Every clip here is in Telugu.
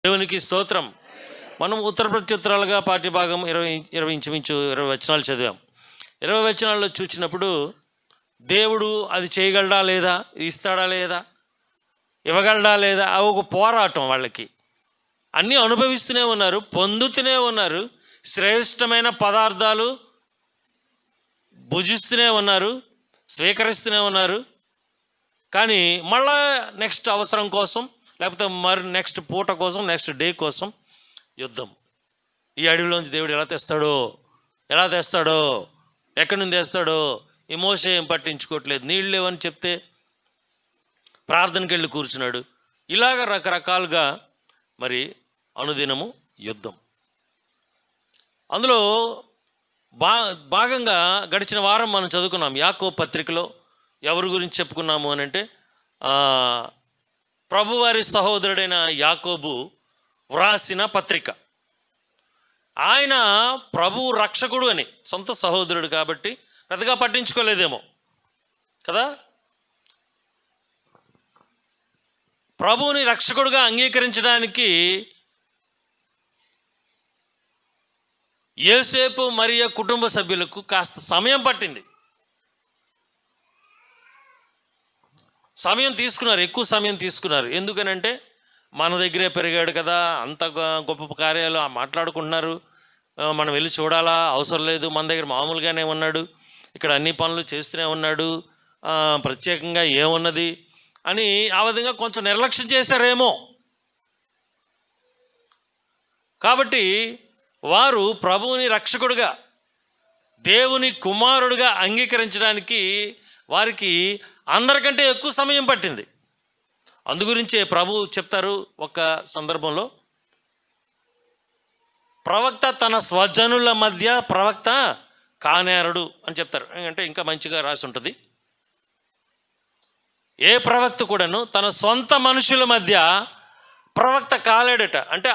దేవునికి స్తోత్రం. మనం ఉత్తర ప్రత్యుత్తరాలుగా పాఠ్యభాగం 20 వచనాలు చదివాం. 20 వచనాల్లో చూసినప్పుడు దేవుడు అది చేయగలడా లేదా, ఇస్తాడా లేదా, ఇవ్వగలడా లేదా, అవి ఒక పోరాటం. వాళ్ళకి అన్నీ అనుభవిస్తూనే ఉన్నారు, పొందుతూనే ఉన్నారు, శ్రేష్టమైన పదార్థాలు భుజిస్తూనే ఉన్నారు, స్వీకరిస్తూనే ఉన్నారు. కానీ మళ్ళా నెక్స్ట్ అవసరం కోసం, లేకపోతే మరి నెక్స్ట్ పూట కోసం, నెక్స్ట్ డే కోసం యుద్ధం. ఈ అడవిలోంచి దేవుడు ఎలా తెస్తాడో, ఎక్కడి నుంచి తెస్తాడో ఈ మోషే ఏం పట్టించుకోవట్లేదు. నీళ్ళు లేవని చెప్తే ప్రార్థనకి వెళ్ళి కూర్చున్నాడు. ఇలాగ రకరకాలుగా మరి అనుదినము యుద్ధం. అందులో భాగంగా గడిచిన వారం మనం చదువుకున్నాం. యాకోబు పత్రికలో ఎవరి గురించి చెప్పుకున్నాము అని అంటే, ప్రభువారి సహోదరుడైన యాకోబు వ్రాసిన పత్రిక. ఆయన ప్రభువు రక్షకుడు అని, సొంత సహోదరుడు కాబట్టి పెద్దగా పట్టించుకోలేదేమో కదా. ప్రభువుని రక్షకుడుగా అంగీకరించడానికి యోసేపు మరియ కుటుంబ సభ్యులకు కాస్త సమయం పట్టింది. ఎక్కువ సమయం తీసుకున్నారు. ఎందుకనంటే మన దగ్గరే పెరిగాడు కదా, అంత గొప్ప కార్యాలు మాట్లాడుకుంటున్నారు, మనం వెళ్ళి చూడాలా అవసరం లేదు, మన దగ్గర మామూలుగానే ఉన్నాడు, ఇక్కడ అన్ని పనులు చేస్తూనే ఉన్నాడు, ప్రత్యేకంగా ఏమున్నది అని ఆ విధంగా కొంచెం నిర్లక్ష్యం చేశారేమో. కాబట్టి వారు ప్రభువుని రక్షకుడుగా, దేవుని కుమారుడుగా అంగీకరించడానికి వారికి అందరికంటే ఎక్కువ సమయం పట్టింది. అందుగురించే ప్రభు చెప్తారు ఒక సందర్భంలో, ప్రవక్త తన స్వజనుల మధ్య ప్రవక్త కానేరడు అని చెప్తారు. అంటే ఇంకా మంచిగా రాసి ఉంటుంది, ఏ ప్రవక్త కూడాను తన సొంత మనుషుల మధ్య ప్రవక్త కాలేడట. అంటే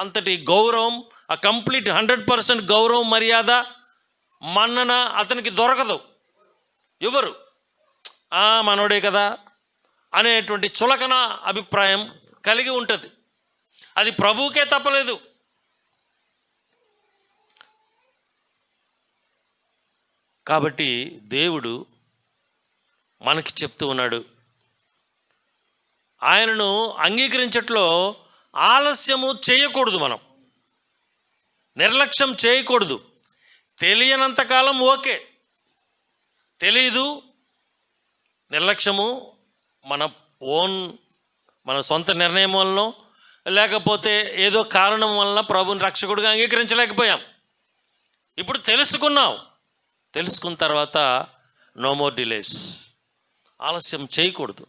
అంతటి గౌరవం, ఆ కంప్లీట్ 100% గౌరవం, మర్యాద, మన్నన అతనికి దొరకదు. ఎవరు మనోడే కదా అనేటువంటి చులకన అభిప్రాయం కలిగి ఉంటుంది. అది ప్రభువుకే తప్పలేదు. కాబట్టి దేవుడు మనకి చెప్తూ ఉన్నాడు, ఆయనను అంగీకరించట్లో ఆలస్యము చేయకూడదు, మనం నిర్లక్ష్యం చేయకూడదు. తెలియనంతకాలం ఓకే, తెలీదు, నిర్లక్ష్యము మన సొంత నిర్ణయం వలన, లేకపోతే ఏదో కారణం వలన ప్రభుని రక్షకుడిగా అంగీకరించలేకపోయాం. ఇప్పుడు తెలుసుకున్న తర్వాత నో మోర్ డిలేస్, ఆలస్యం చేయకూడదు.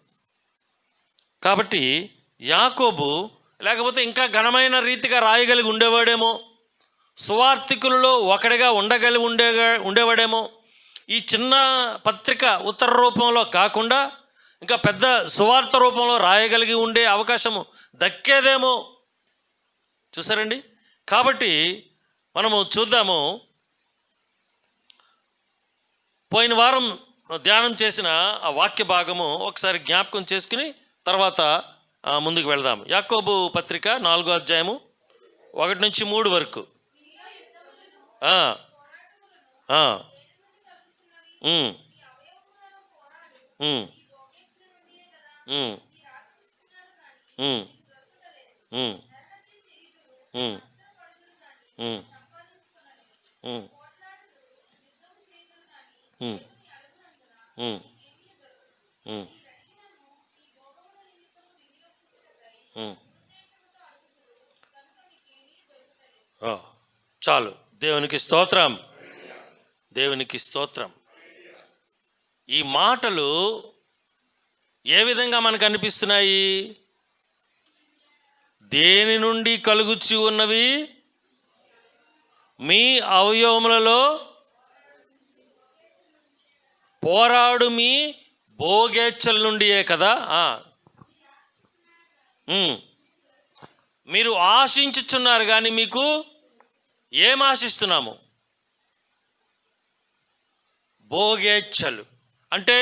కాబట్టి యాకోబు లేకపోతే ఇంకా ఘనమైన రీతిగా రాయగలిగి ఉండేవాడేమో, సువార్థికులలో ఒకడిగా ఉండేవాడేమో. ఈ చిన్న పత్రిక ఉత్తర రూపంలో కాకుండా ఇంకా పెద్ద సువార్త రూపంలో రాయగలిగి ఉండే అవకాశము దక్కేదేమో. చూసారండి. కాబట్టి మనము చూద్దాము. పోయిన వారం ధ్యానం చేసిన ఆ వాక్య భాగము ఒకసారి జ్ఞాపకం చేసుకుని తర్వాత ముందుకు వెళదాం. యాకోబు పత్రిక 4వ అధ్యాయము 1 నుంచి 3 వరకు. చాలు. దేవునికి స్తోత్రం, దేవునికి స్తోత్రం. ఈ మాటలు ఏ విధంగా మనకు అనిపిస్తున్నాయి? దేని నుండి కలుగుచి ఉన్నవి? మీ అవయవములలో పోరాడు మీ భోగేచ్ఛల నుండియే కదా. మీరు ఆశించుచున్నారు, కానీ మీకు ఏం ఆశిస్తున్నాము? భోగేచ్ఛలు అంటే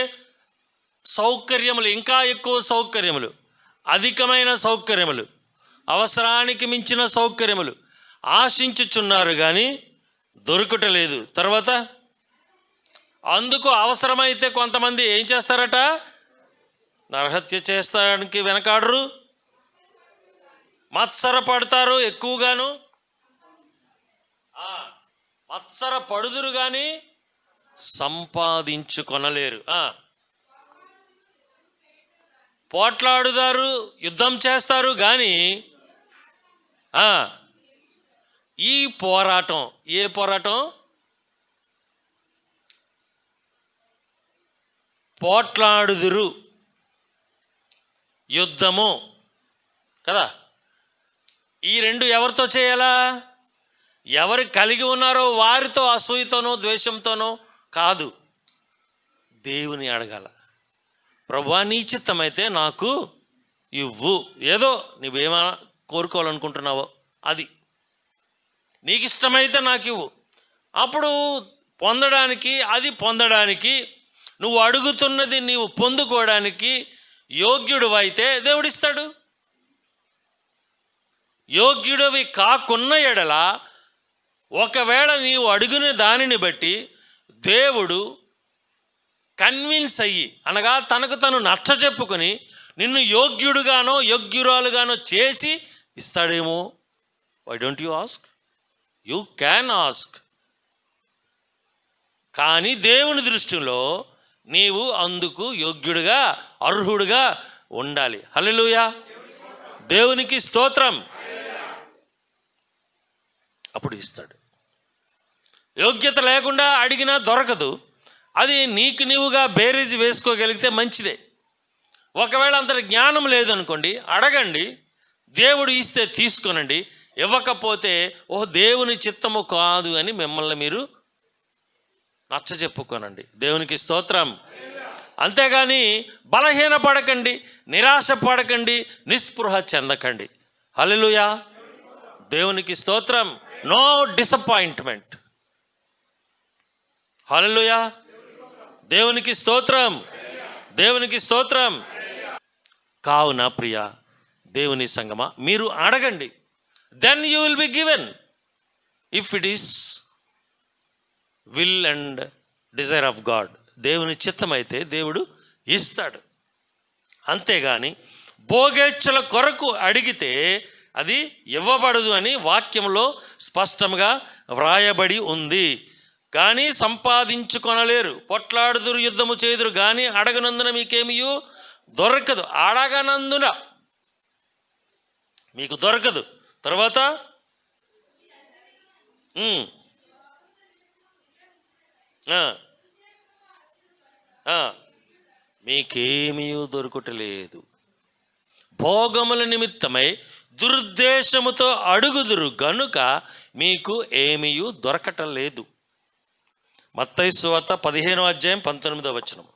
సౌకర్యములు, ఇంకా ఎక్కువ సౌకర్యములు, అధికమైన సౌకర్యములు, అవసరానికి మించిన సౌకర్యములు ఆశించుచున్నారు కానీ దొరుకుటలేదు. తర్వాత అందుకు అవసరమైతే కొంతమంది ఏం చేస్తారట? నరహత్య చేస్తానికి వెనకాడరు, మత్సర పడతారు, ఎక్కువగాను మత్సర పడుదురు కానీ సంపాదించుకొనలేరు. పోట్లాడుతారు, యుద్ధం చేస్తారు కానీ ఈ పోరాటం, ఏ పోరాటం? పోట్లాడుదురు, యుద్ధము కదా. ఈ రెండు ఎవరితో చేయాలా? ఎవరు కలిగి ఉన్నారో వారితో, అసూయతోనో ద్వేషంతోనో కాదు, దేవుని అడగాల. ప్రభువా, నీ చిత్తమైతే నాకు ఇవ్వు. ఏదో నువ్వేమా కోరుకోవాలనుకుంటున్నావో అది నీకు ఇష్టమైతే నాకు ఇవ్వు. అప్పుడు పొందడానికి, అది పొందడానికి, నువ్వు అడుగుతున్నది నీవు పొందుకోవడానికి యోగ్యుడు అయితే దేవుడిస్తాడు. యోగ్యుడివి కాకున్న ఎడల, ఒకవేళ నీవు అడుగున దానిని బట్టి దేవుడు కన్విన్స్ అయ్యి, అనగా తనకు తను నచ్చ చెప్పుకొని నిన్ను యోగ్యుడుగానో యోగ్యురాలుగానో చేసి ఇస్తాడేమో. Why don't you ask? You can ask. కానీ దేవుని దృష్టిలో నీవు అందుకు యోగ్యుడుగా, అర్హుడుగా ఉండాలి. హల్లెలూయా, దేవునికి స్తోత్రం. అప్పుడు ఇస్తాడు. యోగ్యత లేకుండా అడిగినా దొరకదు. అది నీకు నీవుగా బేరీజ్ వేసుకోగలిగితే మంచిదే. ఒకవేళ అంత జ్ఞానం లేదనుకోండి, అడగండి, దేవుడు ఇస్తే తీసుకోనండి, ఇవ్వకపోతే దేవుని చిత్తము కాదు అని మిమ్మల్ని మీరు నచ్చ చెప్పుకోనండి. దేవునికి స్తోత్రం. అంతేగాని బలహీన పడకండి, నిరాశ పడకండి, నిస్పృహ చెందకండి. హల్లెలూయా, దేవునికి స్తోత్రం. No disappointment. హల్లెలూయా, దేవునికి స్తోత్రం, దేవునికి స్తోత్రం. కావున ప్రియ దేవుని సంగమా, మీరు అడగండి, then you will be given. If it is will and desire of God, దేవుని చిత్తమైతే దేవుడు ఇస్తాడు. అంతేగాని భోగేచ్ఛల కొరకు అడిగితే అది ఇవ్వబడదు అని వాక్యంలో స్పష్టంగా వ్రాయబడి ఉంది. కానీ సంపాదించుకొనలేరు, పొట్లాడుదురు, యుద్ధము చేదురు, కానీ అడగనందున మీకేమియూ దొరకదు. అడగనందున మీకు దొరకదు. తర్వాత మీకేమీ దొరకటలేదు. భోగముల నిమిత్తమై దురుద్దేశముతో అడుగుదురు గనుక మీకు ఏమీ దొరకటం లేదు. మత్తయి సువార్త 15వ అధ్యాయం 19వ వచనం.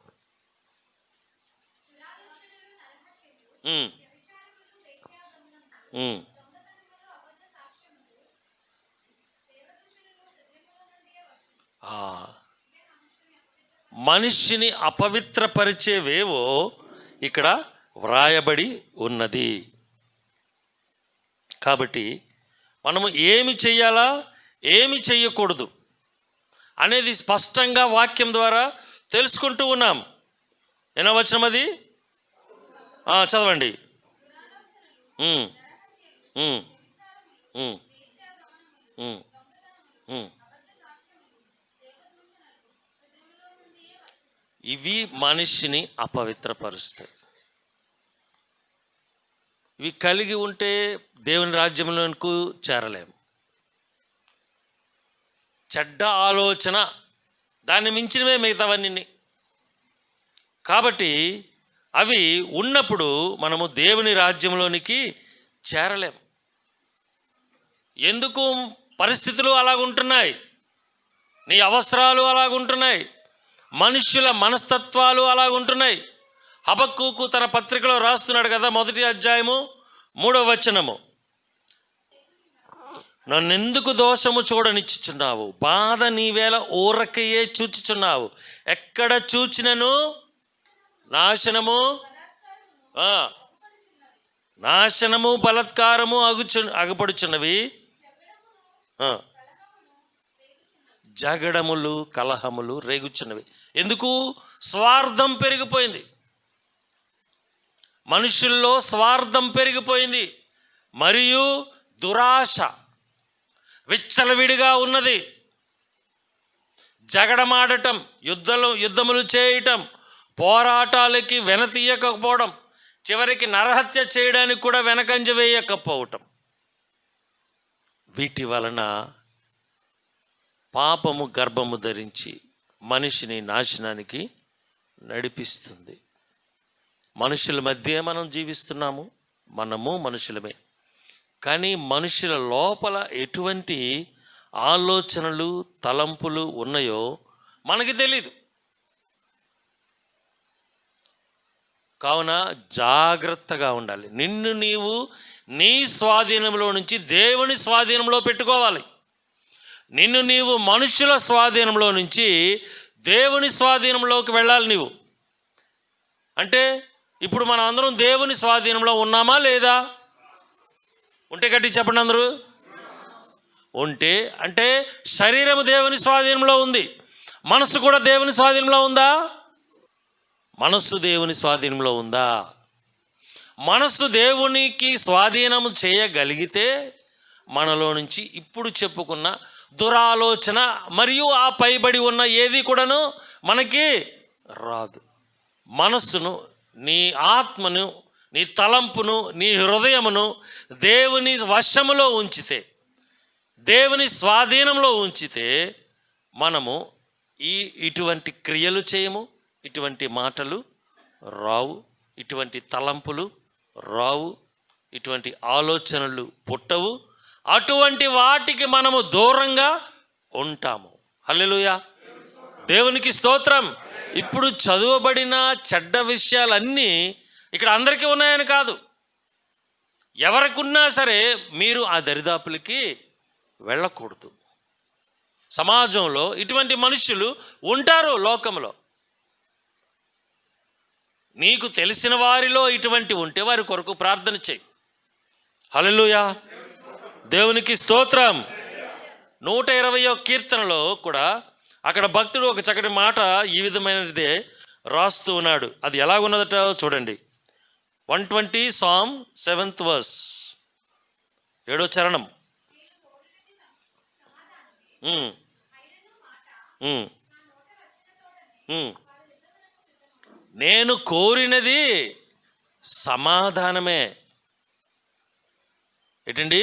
మనిషిని అపవిత్రపరిచేవేవో ఇక్కడ వ్రాయబడి ఉన్నది. కాబట్టి మనము ఏమి చెయ్యాలా, ఏమి చెయ్యకూడదు అనేది స్పష్టంగా వాక్యం ద్వారా తెలుసుకుంటూ ఉన్నాం. ఎన్నో వచనం అది? చదవండి. ఇవి మనిషిని అపవిత్రపరుస్తాయి. ఇవి కలిగి ఉంటే దేవుని రాజ్యంలోకి చేరలేము. చెడ్డ ఆలోచన, దాన్ని మించినవే మిగతావన్నీ. కాబట్టి అవి ఉన్నప్పుడు మనము దేవుని రాజ్యంలోనికి చేరలేము. ఎందుకు? పరిస్థితులు అలాగుంటున్నాయి, నీ అవసరాలు అలాగుంటున్నాయి, మనుష్యుల మనస్తత్వాలు అలాగుంటున్నాయి. హబక్కూకు తన పత్రికలో రాస్తున్నాడు కదా, 1వ అధ్యాయము 3వ వచనము. నన్నెందుకు దోషము చూడనిచ్చుచున్నావు, బాధ నీవేళ ఊరకయే చూచుచున్నావు, ఎక్కడ చూచినను నాశనము నాశనము బలాత్కారము అగపడుచున్నవి. జగడములు కలహములు రేగుచున్నవి. ఎందుకు? స్వార్థం పెరిగిపోయింది. మనుషుల్లో స్వార్థం పెరిగిపోయింది, మరియు దురాశ విచ్చలవిడిగా ఉన్నది. జగడమాడటం, యుద్ధములు చేయటం, పోరాటాలకి వెనతీయకపోవడం, చివరికి నరహత్య చేయడానికి కూడా వెనకంజ వేయకపోవటం, వీటి వలన పాపము గర్భము ధరించి మనిషిని నాశనానికి నడిపిస్తుంది. మనుషుల మధ్య మనం జీవిస్తున్నాము, మనము మనుషులమే. కానీ మనుషుల లోపల ఎటువంటి ఆలోచనలు తలంపులు ఉన్నాయో మనకి తెలీదు. కావున జాగ్రత్తగా ఉండాలి. నిన్ను నీవు నీ స్వాధీనంలో నుంచి దేవుని స్వాధీనంలో పెట్టుకోవాలి. నిన్ను నీవు మనుషుల స్వాధీనంలో నుంచి దేవుని స్వాధీనంలోకి వెళ్ళాలి. నీవు అంటే ఇప్పుడు మనం అందరం దేవుని స్వాధీనంలో ఉన్నామా లేదా? ఉంటే గట్టి చెప్పండి అందరూ. ఉంటే అంటే శరీరము దేవుని స్వాధీనంలో ఉంది, మనసు కూడా దేవుని స్వాధీనంలో ఉందా? మనస్సు దేవుని స్వాధీనంలో ఉందా? మనస్సు దేవునికి స్వాధీనము చేయగలిగితే మనలో నుంచి ఇప్పుడు చెప్పుకున్న దురాలోచన మరియు ఆ పైబడి ఉన్న ఏది కూడాను మనకి రాదు. మనస్సును, నీ ఆత్మను, నీ తలంపును, నీ హృదయమును దేవుని వశములో ఉంచితే, దేవుని స్వాధీనంలో ఉంచితే మనము ఇటువంటి క్రియలు చేయము, ఇటువంటి మాటలు రావు, ఇటువంటి తలంపులు రావు, ఇటువంటి ఆలోచనలు పుట్టవు. అటువంటి వాటికి మనము దూరంగా ఉంటాము. హల్లెలూయా, దేవునికి స్తోత్రం. ఇప్పుడు చదువబడిన చెడ్డ విషయాలన్నీ ఇక్కడ అందరికీ ఉన్నాయని కాదు, ఎవరికున్నా సరే మీరు ఆ దరిదాపులకి వెళ్ళకూడదు. సమాజంలో ఇటువంటి మనుషులు ఉంటారు లోకంలో. నీకు తెలిసిన వారిలో ఇటువంటి ఉంటే వారి కొరకు ప్రార్థన చేయి. హల్లెలూయా, దేవునికి స్తోత్రం. 120వ కీర్తనలో కూడా అక్కడ భక్తుడు ఒక చక్కటి మాట ఈ విధమైనదే రాస్తూ ఉన్నాడు. అది ఎలాగున్నదట చూడండి. 120 Psalm 7th verse, 7వ చరణం. నేను కోరినది సమాధానమే. ఏంటండి?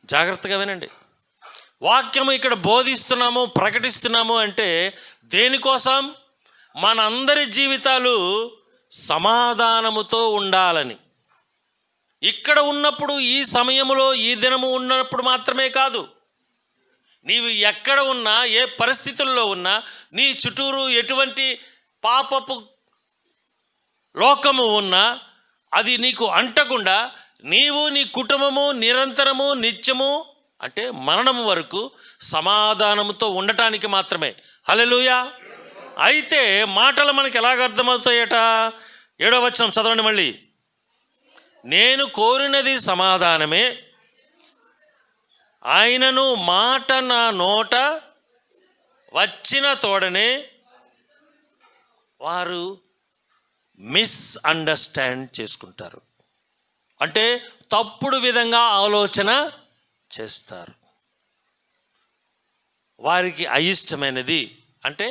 జాగ్రత్తగా వినండి. వాక్యము ఇక్కడ బోధిస్తున్నాము, ప్రకటిస్తున్నాము అంటే దేనికోసం? మనందరి జీవితాలు సమాధానముతో ఉండాలని. ఇక్కడ ఉన్నప్పుడు, ఈ సమయంలో, ఈ దినము ఉన్నప్పుడు మాత్రమే కాదు, నీవు ఎక్కడ ఉన్నా, ఏ పరిస్థితుల్లో ఉన్నా, నీ చుట్టూరు ఎటువంటి పాపపు లోకము ఉన్నా అది నీకు అంటకుండా నీవు నీ కుటుంబము నిరంతరము నిత్యము అంటే మరణము వరకు సమాధానముతో ఉండటానికి మాత్రమే. హల్లెలూయా. అయితే మాటలు మనకి ఎలాగ అర్థమవుతాయట? 7వ వచనం చదవండి మళ్ళీ. నేను కోరినది సమాధానమే, ఆయనను మాట నా నోట వచ్చిన తోడనే వారు మిస్అండర్స్టాండ్ చేసుకుంటారు. అంటే తప్పుడు విధంగా ఆలోచన చేస్తారు. వారికి అయిష్టమైనది అంటే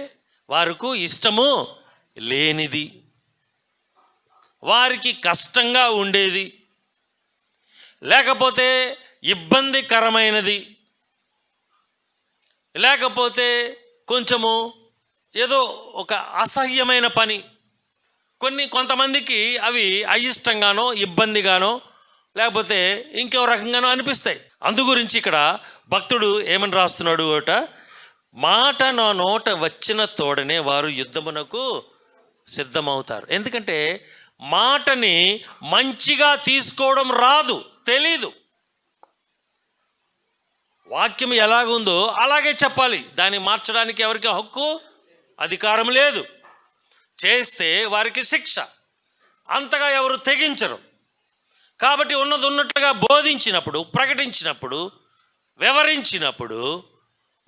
వారికి ఇష్టము లేనిది, వారికి కష్టంగా ఉండేది, లేకపోతే ఇబ్బందికరమైనది, లేకపోతే కొంచెము ఏదో ఒక అసహ్యమైన పని, కొంతమందికి అవి అయిష్టంగానో ఇబ్బందిగానో లేకపోతే ఇంకో రకంగానో అనిపిస్తాయి. అందు గురించి ఇక్కడ భక్తుడు ఏమని రాస్తున్నాడు అట? మాట నా నోట వచ్చిన తోడనే వారు యుద్ధమునకు సిద్ధమవుతారు. ఎందుకంటే మాటని మంచిగా తీసుకోవడం రాదు, తెలీదు. వాక్యం ఎలాగుందో అలాగే చెప్పాలి. దాన్ని మార్చడానికి ఎవరికి హక్కు, అధికారం లేదు. చేస్తే వారికి శిక్ష. అంతగా ఎవరు తెగించరు. కాబట్టి ఉన్నది ఉన్నట్లుగా బోధించినప్పుడు, ప్రకటించినప్పుడు, వివరించినప్పుడు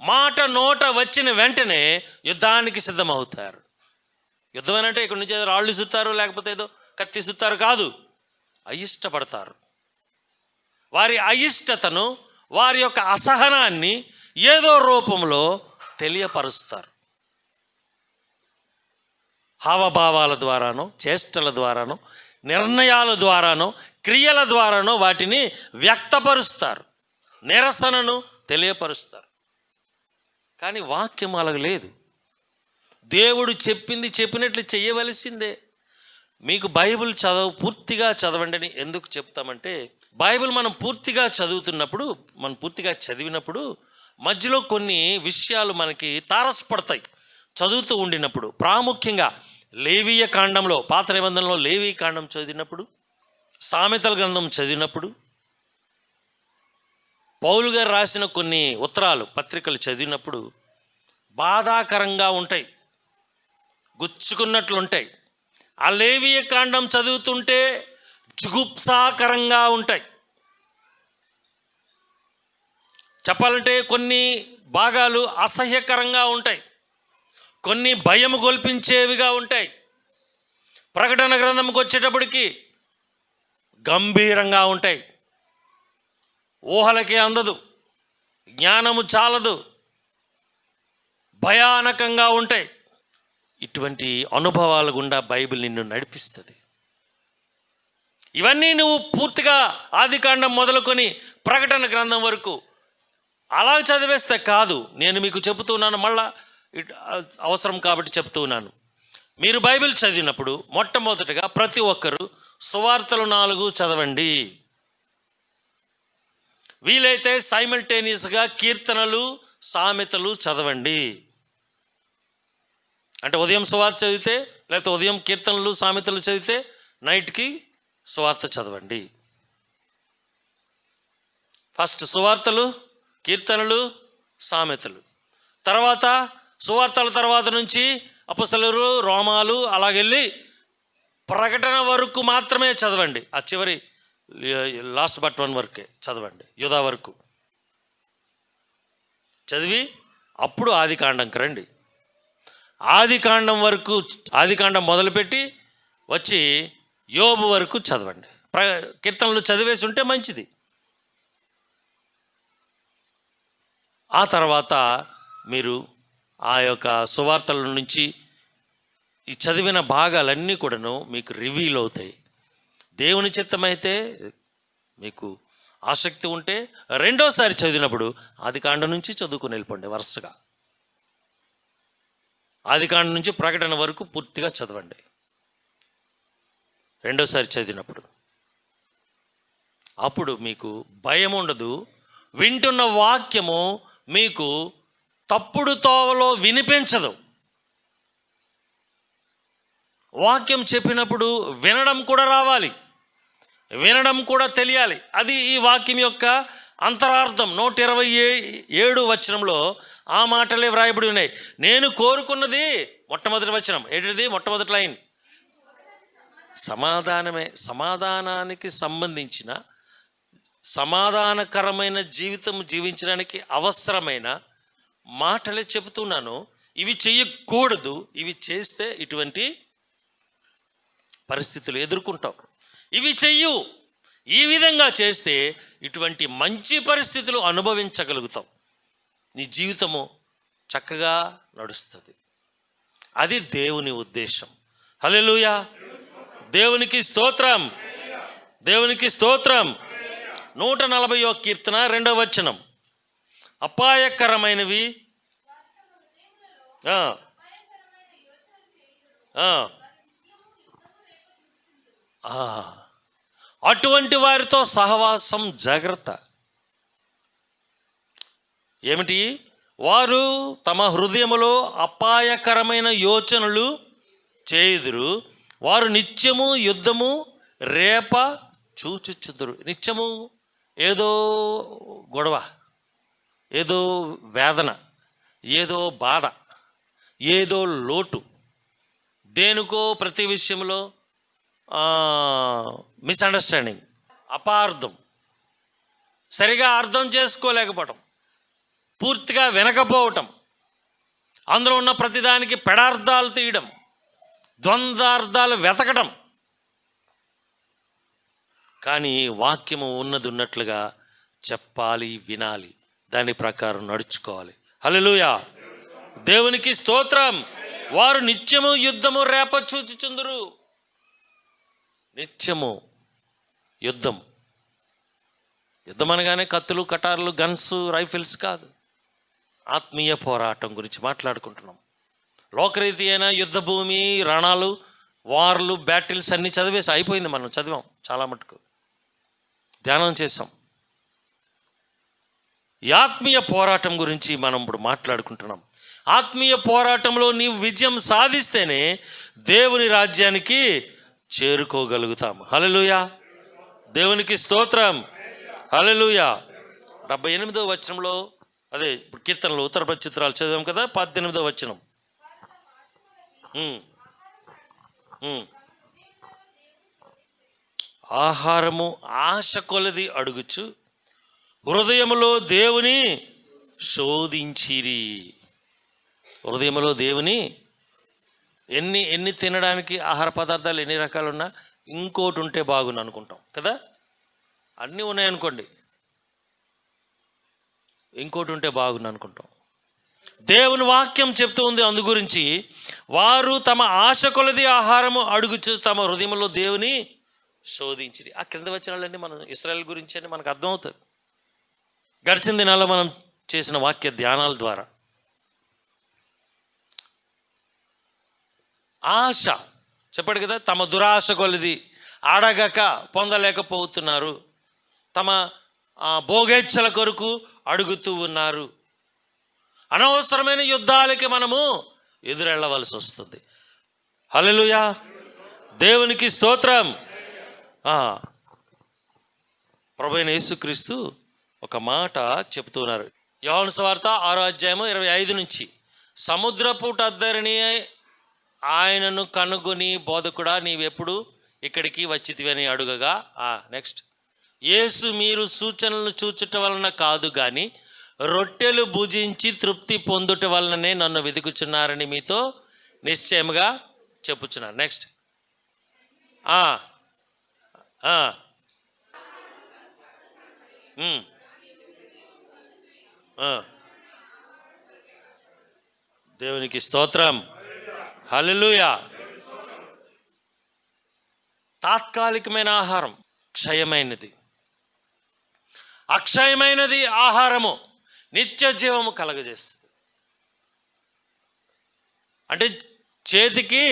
మాట నోట వచ్చిన వెంటనే యుద్ధానికి సిద్ధమవుతారు. యుద్ధం అంటే ఇక్కడ నుంచి ఏదో రాళ్ళు ఇసుతారు, లేకపోతే ఏదో కత్తి ఇసుతారు కాదు. అయిష్టపడతారు. వారి అయిష్టతను, వారి యొక్క అసహనాన్ని ఏదో రూపంలో తెలియపరుస్తారు. హావభావాల ద్వారానో, చేష్టల ద్వారానో, నిర్ణయాల ద్వారానో, క్రియల ద్వారానో వాటిని వ్యక్తపరుస్తారు, నిరసనను తెలియపరుస్తారు. కానీ వాక్యం అలాగ లేదు. దేవుడు చెప్పింది చెప్పినట్లు చేయవలసిందే. మీకు బైబిల్ పూర్తిగా చదవండి అని ఎందుకు చెప్తామంటే, బైబిల్ మనం పూర్తిగా చదివినప్పుడు మధ్యలో కొన్ని విషయాలు మనకి తారసపడతాయి. చదువుతూ ఉండినప్పుడు ప్రాముఖ్యంగా లేవీయ కాండంలో, పాత నిబంధనలో లేవీయ కాండం చదివినప్పుడు, సామెతల గ్రంథం చదివినప్పుడు, పౌలు గారు రాసిన కొన్ని ఉత్తరాలు, పత్రికలు చదివినప్పుడు బాధాకరంగా ఉంటాయి, గుచ్చుకున్నట్లు ఉంటాయి. ఆ లేవీయ కాండం చదువుతుంటే జుగుప్సాకరంగా ఉంటాయి. చెప్పాలంటే కొన్ని భాగాలు అసహ్యకరంగా ఉంటాయి, కొన్ని భయం గొల్పించేవిగా ఉంటాయి. ప్రకటన గ్రంథంకి వచ్చేటప్పటికి గంభీరంగా ఉంటాయి, ఊహలకే అందదు, జ్ఞానము చాలదు, భయానకంగా ఉంటాయి. ఇటువంటి అనుభవాల గుండా బైబిల్ నిన్ను నడిపిస్తుంది. ఇవన్నీ నువ్వు పూర్తిగా ఆదికాండం మొదలుకొని ప్రకటన గ్రంథం వరకు అలా చదివేస్తే కాదు. నేను మీకు చెబుతున్నాను, మళ్ళా అవసరం కాబట్టి చెప్తున్నాను. మీరు బైబిల్ చదివినప్పుడు మొట్టమొదటిగా ప్రతి ఒక్కరూ సువార్తలు 4 చదవండి. వీలైతే సైమల్టేనియస్గా కీర్తనలు, సామెతలు చదవండి. అంటే ఉదయం సువార్త చదివితే, లేకపోతే ఉదయం కీర్తనలు, సామెతలు చదివితే నైట్కి సువార్త చదవండి. ఫస్ట్ సువార్తలు, కీర్తనలు, సామెతలు, తర్వాత సువార్తల తర్వాత నుంచి అపొస్తలులు, రోమాలు అలాగెళ్ళి ప్రకటన వరకు మాత్రమే చదవండి. ఆ చివరి లాస్ట్ బట్ 1 వరకే చదవండి, యూదా వరకు చదివి అప్పుడు ఆదికాండంకి రండి. ఆదికాండం మొదలుపెట్టి వచ్చి యోబు వరకు చదవండి. కీర్తనలు చదివేసి ఉంటే మంచిది. ఆ తర్వాత మీరు ఆ యొక్క సువార్తల నుంచి ఈ చదివిన భాగాలన్నీ కూడాను మీకు రివీల్ అవుతాయి. దేవుని చిత్తమైతే, మీకు ఆసక్తి ఉంటే రెండోసారి చదివినప్పుడు ఆదికాండం నుంచి చదువుకుని వెళ్ళిపోండి. వరుసగా ఆదికాండం నుంచి ప్రకటన వరకు పూర్తిగా చదవండి. రెండోసారి చదివినప్పుడు అప్పుడు మీకు భయం ఉండదు. వింటున్న వాక్యము మీకు తప్పుడు తోవలో వినిపించదు. వాక్యం చెప్పినప్పుడు వినడం కూడా రావాలి, వినడం కూడా తెలియాలి. అది ఈ వాక్యం యొక్క అంతరార్థం. 127 వచనంలో ఆ మాటలే వ్రాయబడి ఉన్నాయి. నేను కోరుకున్నది, మొట్టమొదటి వచనం ఏంటిది? మొట్టమొదటి లైన్ సమాధానమే. సమాధానానికి సంబంధించిన, సమాధానకరమైన జీవితం జీవించడానికి అవసరమైన మాటలే చెబుతున్నాను. ఇవి చెయ్యకూడదు, ఇవి చేస్తే ఇటువంటి పరిస్థితులు ఎదుర్కొంటావు, ఇవి చెయ్యు, ఈ విధంగా చేస్తే ఇటువంటి మంచి పరిస్థితులు అనుభవించగలుగుతావు, నీ జీవితము చక్కగా నడుస్తుంది. అది దేవుని ఉద్దేశం. హల్లెలూయా, దేవునికి స్తోత్రం, దేవునికి స్తోత్రం. 140వ కీర్తన 2వ వచనం, అపాయకరమైనవి అటువంటి వారితో సహవాసం జాగ్రత్త. ఏమిటి? వారు తమ హృదయములో అపాయకరమైన యోచనలు చేయుదురు, వారు నిత్యము యుద్ధము రేప చూచుచుదురు. నిత్యము ఏదో గొడవ, ఏదో వేదన, ఏదో బాధ, ఏదో లోటు, దేనికో ప్రతి విషయంలో మిస్అండర్స్టాండింగ్, అపార్థం, సరిగా అర్థం చేసుకోలేకపోవటం, పూర్తిగా వినకపోవటం, అందులో ఉన్న ప్రతిదానికి పెడార్థాలు తీయడం, ద్వంద్వార్థాలు వెతకడం. కానీ వాక్యము ఉన్నది ఉన్నట్లుగా చెప్పాలి, వినాలి, దాని ప్రకారం నడుచుకోవాలి. హల్లెలూయా, దేవునికి స్తోత్రం. వారు నిత్యము యుద్ధము రేప చూచుచుందురు. నిత్యము యుద్ధం. యుద్ధం అనగానే కత్తులు, కటార్లు, గన్స్, రైఫిల్స్ కాదు. ఆత్మీయ పోరాటం గురించి మాట్లాడుకుంటున్నాం. లోకరీతి అయిన యుద్ధ భూమి, రణాలు, వార్లు, బ్యాటిల్స్ అన్నీ చదివేసి అయిపోయింది. మనం చదివాం, చాలా మటుకు ధ్యానం చేసాం. ఈ ఆత్మీయ పోరాటం గురించి మనం ఇప్పుడు మాట్లాడుకుంటున్నాం. ఆత్మీయ పోరాటంలో నీవు విజయం సాధిస్తేనే దేవుని రాజ్యానికి చేరుకోగలుగుతాం. హల్లెలూయా, దేవునికి స్తోత్రం. హల్లెలూయా. 78వ వచనంలో, అదే ఇప్పుడు కీర్తనలు, ఉత్తర ప్రత్యుత్తరాలు చదివాం కదా, 18వ వచనం. ఆహారము ఆశ కొలది అడుగుచు హృదయములో దేవుని శోధించిరి. హృదయంలో దేవుని ఎన్ని తినడానికి ఆహార పదార్థాలు ఎన్ని రకాలున్నా ఇంకోటి ఉంటే బాగుంది అనుకుంటాం కదా. అన్నీ ఉన్నాయనుకోండి, ఇంకోటి ఉంటే బాగుంది అనుకుంటాం. దేవుని వాక్యం చెప్తూ ఉంది అందు గురించి, వారు తమ ఆశ కొలది ఆహారము అడుగుచు తమ హృదయంలో దేవుని శోధించిరి. ఆ కింద వచనాలన్నీ మనం ఇశ్రాయేల్ గురించి అని మనకు అర్థమవుతుంది గడిచిన దినాల్లో మనం చేసిన వాక్య ధ్యానాల ద్వారా. ఆశ చెప్పాడు కదా, తమ దురాశ కొలది అడగక పొందలేకపోతున్నారు, తమ భోగేచ్ఛల కొరకు అడుగుతూ ఉన్నారు. అనవసరమైన యుద్ధాలకి మనము ఎదురెళ్ళవలసి వస్తుంది. హల్లెలూయా, దేవునికి స్తోత్రం. ప్రభువైన యేసుక్రీస్తు ఒక మాట చెప్తున్నారు. యోహాను సువార్త 6వ అధ్యాయము 25 నుంచి, సముద్రపు అద్దరిని ఆయనను కనుగొని, బోధకుడా నీవెప్పుడు ఇక్కడికి వచ్చితివి అని అడుగగా, నెక్స్ట్, యేసు మీరు సూచనలను చూచుట వలన కాదు కానీ రొట్టెలు భుజించి తృప్తి పొందుట వలననే నన్ను వెతుకుచున్నారని మీతో నిశ్చయముగా చెప్పుచున్నారు. నెక్స్ట్, దేవునికి స్తోత్రం. హల్లెలూయా. తాత్కాలికమైన ఆహారం క్షయమైనది, అక్షయమైనది ఆహారము నిత్య జీవము కలగజేస్తుంది. అంటే చేతికి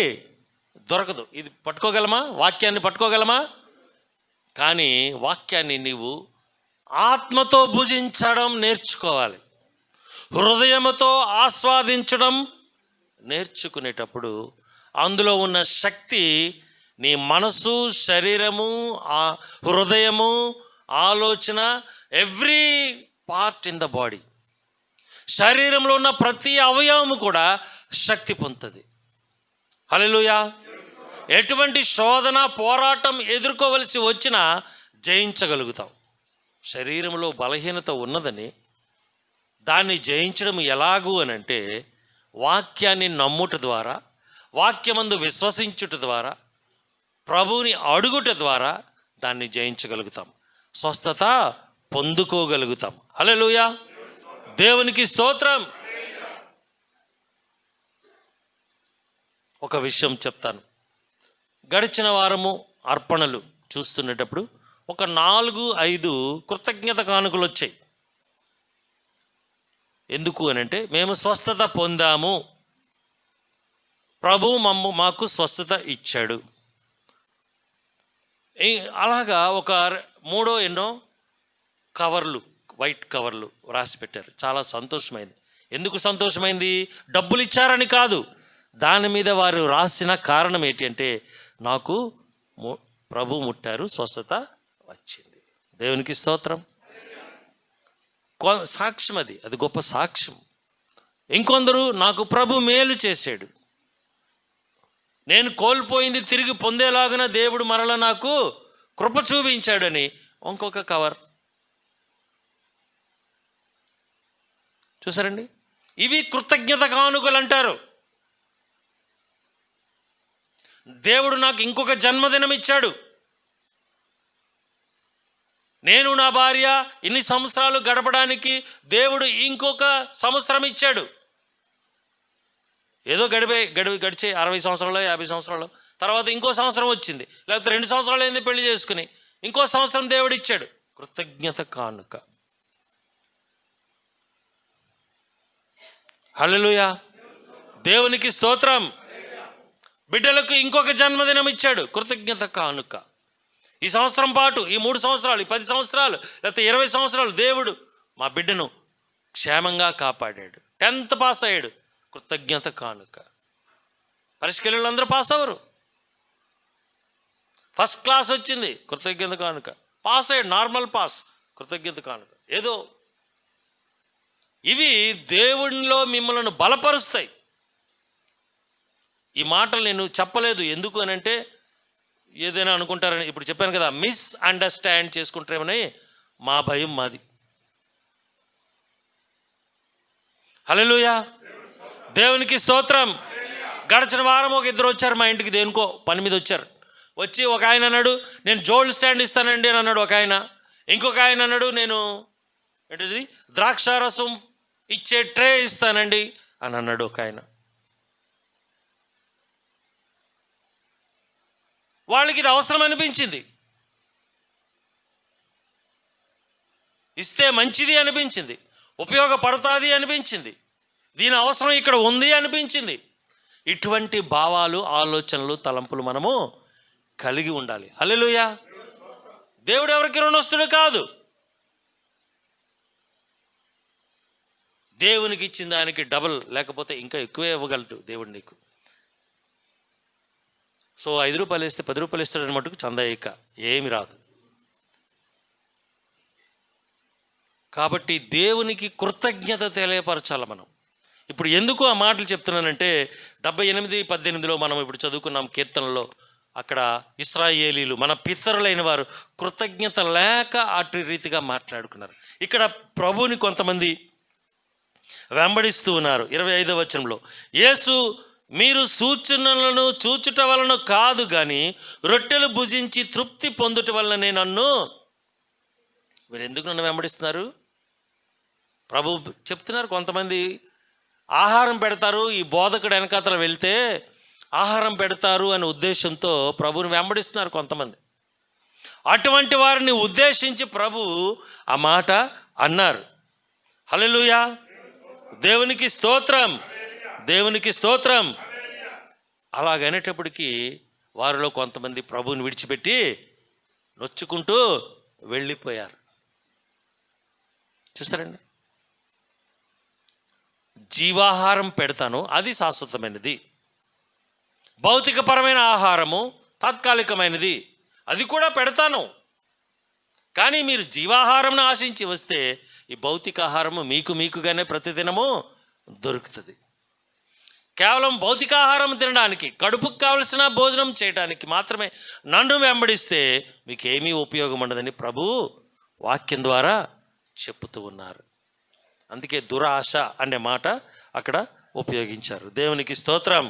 దొరకదు. ఇది పట్టుకోగలమా? వాక్యాన్ని పట్టుకోగలమా? కానీ వాక్యాన్ని నీవు ఆత్మతో భుజించడం నేర్చుకోవాలి, హృదయముతో ఆస్వాదించడం నేర్చుకునేటప్పుడు అందులో ఉన్న శక్తి నీ మనసు, శరీరము, హృదయము, ఆలోచన, every part in the body, శరీరంలో ఉన్న ప్రతి అవయవము కూడా శక్తి పొందుతుంది. హల్లెలూయా. ఎటువంటి శోధన, పోరాటం ఎదుర్కోవలసి వచ్చినా జయించగలుగుతాం. శరీరంలో బలహీనత ఉన్నదని దాన్ని జయించడం ఎలాగూ అనంటే, వాక్యాన్ని నమ్ముట ద్వారా, వాక్యమందు విశ్వసించుట ద్వారా, ప్రభువుని అడుగుట ద్వారా దాన్ని జయించగలుగుతాం, స్వస్థత పొందుకోగలుగుతాం. హల్లెలూయా, దేవునికి స్తోత్రం. ఒక విషయం చెప్తాను. గడిచిన వారము అర్పణలు చూస్తున్నప్పుడు ఒక 4-5 కృతజ్ఞత కానుకలు వచ్చాయి. ఎందుకు అనంటే, మేము స్వస్థత పొందాము, ప్రభువు మాకు స్వస్థత ఇచ్చాడు. అలాగా ఒక 3 ఎన్నో కవర్లు, వైట్ కవర్లు రాసి పెట్టారు. చాలా సంతోషమైంది. ఎందుకు సంతోషమైంది? డబ్బులు ఇచ్చారని కాదు, దాని మీద వారు రాసిన కారణం ఏంటి అంటే, నాకు ప్రభు ముట్టారు, స్వస్థత వచ్చింది. దేవునికి స్తోత్రం. సాక్ష్యం, అది గొప్ప సాక్ష్యం. ఇంకొందరు, నాకు ప్రభు మేలు చేశాడు, నేను కోల్పోయింది తిరిగి పొందేలాగున దేవుడు మరల నాకు కృప చూపించాడని ఇంకొక కవర్. చూసారండి, ఇవి కృతజ్ఞత కానుకలు అంటారు. దేవుడు నాకు ఇంకొక జన్మదినం ఇచ్చాడు, నేను నా భార్య ఇన్ని సంవత్సరాలు గడపడానికి దేవుడు ఇంకొక సంవత్సరం ఇచ్చాడు. ఏదో గడిచే 60 సంవత్సరాలు 50 సంవత్సరాలు తర్వాత ఇంకో సంవత్సరం వచ్చింది, లేకపోతే 2 సంవత్సరాలు అయింది పెళ్లి చేసుకుని, ఇంకో సంవత్సరం దేవుడు ఇచ్చాడు. కృతజ్ఞత కానుక. హల్లెలూయా, దేవునికి స్తోత్రం. బిడ్డలకు ఇంకొక జన్మదినం ఇచ్చాడు, కృతజ్ఞత కానుక. ఈ సంవత్సరం పాటు, ఈ 3 సంవత్సరాలు, ఈ 10 సంవత్సరాలు, లేకపోతే 20 సంవత్సరాలు దేవుడు మా బిడ్డను క్షేమంగా కాపాడాడు. 10th పాస్ అయ్యాడు, కృతజ్ఞత కానుక. పరీక్షలు అందరూ పాస్ అవ్వరు, ఫస్ట్ క్లాస్ వచ్చింది, కృతజ్ఞత కానుక. పాస్ అయ్యాడు, నార్మల్ పాస్, కృతజ్ఞత కానుక. ఏదో ఇవి దేవునిలో మిమ్మల్ని బలపరుస్తాయి. ఈ మాటలు నేను చెప్పలేదు ఎందుకు అని అంటే, ఏదైనా అనుకుంటారని. ఇప్పుడు చెప్పాను కదా, మిస్అండర్స్టాండ్ చేసుకుంటారేమని మా భయం మాది. హల్లెలూయా, దేవునికి స్తోత్రం. గడిచిన వారం ఒక 2 వచ్చారు మా ఇంటికి, దేనికో పని మీద వచ్చారు. వచ్చి ఒక ఆయన అన్నాడు, నేను జోల్డ్ స్టాండ్ ఇస్తానండి అని అన్నాడు ఒక ఆయన. ఇంకొక ఆయన అన్నాడు, నేను ఏంటిది ద్రాక్షారసం ఇచ్చే ట్రే ఇస్తానండి అని అన్నాడు ఒక ఆయన. వాళ్ళకి ఇది అవసరం అనిపించింది, ఇస్తే మంచిది అనిపించింది, ఉపయోగపడుతుంది అనిపించింది, దీని అవసరం ఇక్కడ ఉంది అనిపించింది. ఇటువంటి భావాలు, ఆలోచనలు, తలంపులు మనము కలిగి ఉండాలి. హల్లెలూయా, దేవుడు ఎవరికి రుణస్తుడు కాదు. దేవునికి ఇచ్చిన దానికి డబుల్ లేకపోతే ఇంకా ఎక్కువే ఇవ్వగలడు దేవుడు నీకు. సో 5 రూపాయలు వేస్తే 10 రూపాయలు ఇస్తాడని మటుకు చందాయిక ఏమి రాదు. కాబట్టి దేవునికి కృతజ్ఞత తెలియపరచాలి మనం. ఇప్పుడు ఎందుకు ఆ మాటలు చెప్తున్నానంటే, 78:18 మనం ఇప్పుడు చదువుకున్నాం కీర్తనలో. అక్కడ ఇశ్రాయేలీలు మన పితరులైన వారు కృతజ్ఞత లేక అటు రీతిగా మాట్లాడుకున్నారు. ఇక్కడ ప్రభువుని కొంతమంది వెంబడిస్తూ ఉన్నారు. 25వ వచనంలో, యేసు మీరు సూచనలను చూచుట వలన కాదు కానీ రొట్టెలు భుజించి తృప్తి పొందుట వలననే నన్ను. మీరు ఎందుకు నన్ను వెంబడిస్తున్నారు? ప్రభు చెప్తున్నారు. కొంతమంది ఆహారం పెడతారు, ఈ బోధకుడు వెనకాతల వెళ్తే ఆహారం పెడతారు అనే ఉద్దేశంతో ప్రభువుని వెంబడిస్తున్నారు కొంతమంది. అటువంటి వారిని ఉద్దేశించి ప్రభు ఆ మాట అన్నారు. హల్లెలూయా, దేవునికి స్తోత్రం, దేవునికి స్తోత్రం. అలాగనేటప్పటికీ వారిలో కొంతమంది ప్రభువుని విడిచిపెట్టి నొచ్చుకుంటూ వెళ్ళిపోయారు. చూసారండి, జీవాహారం పెడతాను, అది శాశ్వతమైనది. భౌతికపరమైన ఆహారము తాత్కాలికమైనది, అది కూడా పెడతాను. కానీ మీరు జీవాహారంను ఆశించి వస్తే ఈ భౌతిక ఆహారము మీకుగానే ప్రతిదినము దొరుకుతుంది. కేవలం భౌతికాహారం తినడానికి, కడుపుకు కావలసిన భోజనం చేయడానికి మాత్రమే నన్ను వెంబడిస్తే మీకేమీ ఉపయోగం ఉండదని ప్రభు వాక్యం ద్వారా చెప్తూ ఉన్నారు. అందుకే దురాశ అనే మాట అక్కడ ఉపయోగించారు. దేవునికి స్తోత్రం,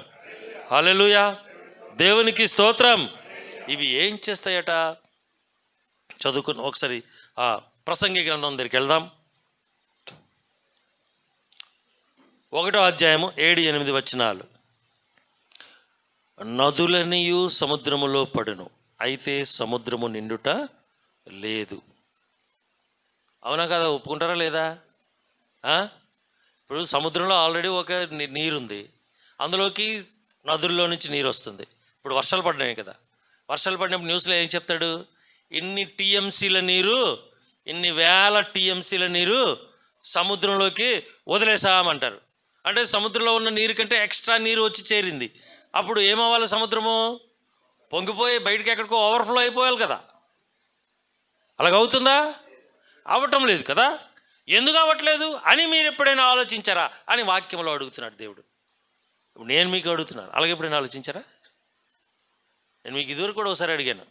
హల్లెలూయా, దేవునికి స్తోత్రం. ఇవి ఏం చేస్తాయట చదువుకుని ఒకసారి ఆ ప్రసంగి గ్రంథం దగ్గరికి వెళ్దాం. 1వ అధ్యాయము 7-8 వచనాలు. నదులనియు సముద్రములో పడును, అయితే సముద్రము నిండుట లేదు. అవునా కదా? ఒప్పుకుంటారా లేదా? ఇప్పుడు సముద్రంలో ఆల్రెడీ ఒక నీరుంది, అందులోకి నదుల్లో నుంచి నీరు వస్తుంది. ఇప్పుడు వర్షాలు పడినాయి కదా, వర్షాలు పడినప్పుడు న్యూస్లో ఏం చెప్తాడు? ఇన్ని టీఎంసీల నీరు, ఇన్ని వేల టీఎంసీల నీరు సముద్రంలోకి వదిలేసామంటారు. అంటే సముద్రంలో ఉన్న నీరు కంటే ఎక్స్ట్రా నీరు వచ్చి చేరింది. అప్పుడు ఏమవ్వాలి? సముద్రము పొంగిపోయి బయటకి ఎక్కడికో ఓవర్ఫ్లో అయిపోవాలి కదా. అలాగవుతుందా? అవ్వటం లేదు కదా. ఎందుకు అవ్వట్లేదు అని మీరు ఎప్పుడైనా ఆలోచించారా అని వాక్యంలో అడుగుతున్నాడు దేవుడు. ఇప్పుడు నేను మీకు అడుగుతున్నాను, అలాగే ఎప్పుడైనా ఆలోచించారా? నేను మీకు ఇదివరకు కూడా ఒకసారి అడిగాను.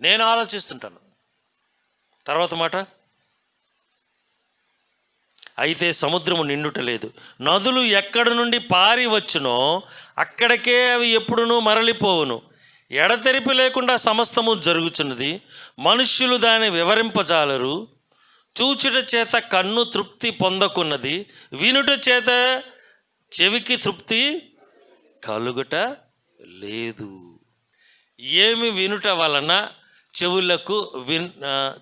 నేను ఆలోచిస్తుంటాను. తర్వాత మాట, అయితే సముద్రము నిండుట లేదు, నదులు ఎక్కడి నుండి పారి వచ్చునో అక్కడికే అవి ఎప్పుడునూ మరలిపోవును. ఎడతెరిపి లేకుండా సమస్తము జరుగుచున్నది, మనుష్యులు దాన్ని వివరింపజాలరు. చూచుట చేత కన్ను తృప్తి పొందకున్నది, వినుట చేత చెవికి తృప్తి కలుగుట లేదు. ఏమి వినుట వలన చెవులకు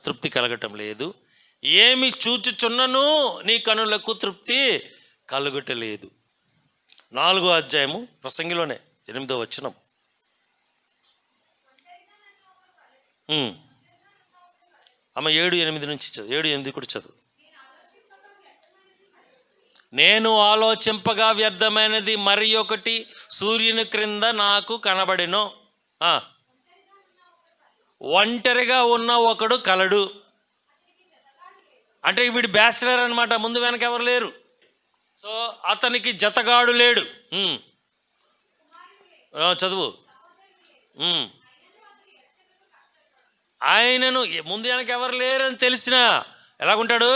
తృప్తి కలగటం లేదు, ఏమి చూచుచున్నను నీ కనులకు తృప్తి కలుగుటలేదు. 4వ అధ్యాయము ప్రసంగిలోనే 8వ వచనం. అమ్మ 7-8 నుంచి చదువు, 7-8 కూడా చదువు. నేను ఆలోచింపగా వ్యర్థమైనది మరి ఒకటి సూర్యుని క్రింద నాకు కనబడెను. ఒంటరిగా ఉన్న ఒకడు కలడు. అంటే వీడు బ్యాచిలర్ అనమాట, ముందు వెనక ఎవరు లేరు. సో అతనికి జతగాడు లేడు. చదువు. ఆయనను ముందు వెనక ఎవరు లేరు అని తెలిసినా ఎలాగుంటాడు?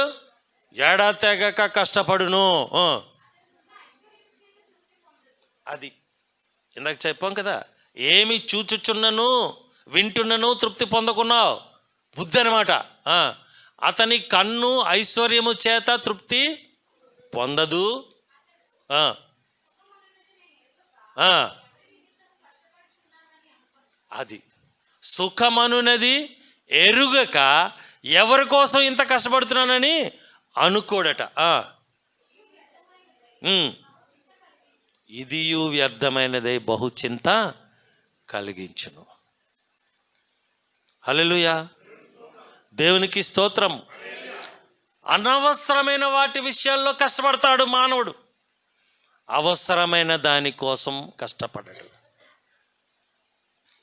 ఏడా తెగక కష్టపడును. అది ఇందాక చెప్పాం కదా, ఏమి చూచుచున్నను వింటున్నను తృప్తి పొందకున్నావు, బుద్ధి అనమాట. అతని కన్ను ఐశ్వర్యము చేత తృప్తి పొందదు. అది సుఖమనున్నది ఎరుగక ఎవరి కోసం ఇంత కష్టపడుతున్నానని అనుకోడట. ఇదియు వ్యర్థమైనదే బహుచింత కలిగించును. హల్లెలూయా, దేవునికి స్తోత్రం. అనవసరమైన వాటి విషయాల్లో కష్టపడతాడు మానవుడు, అవసరమైన దానికోసం కష్టపడడు.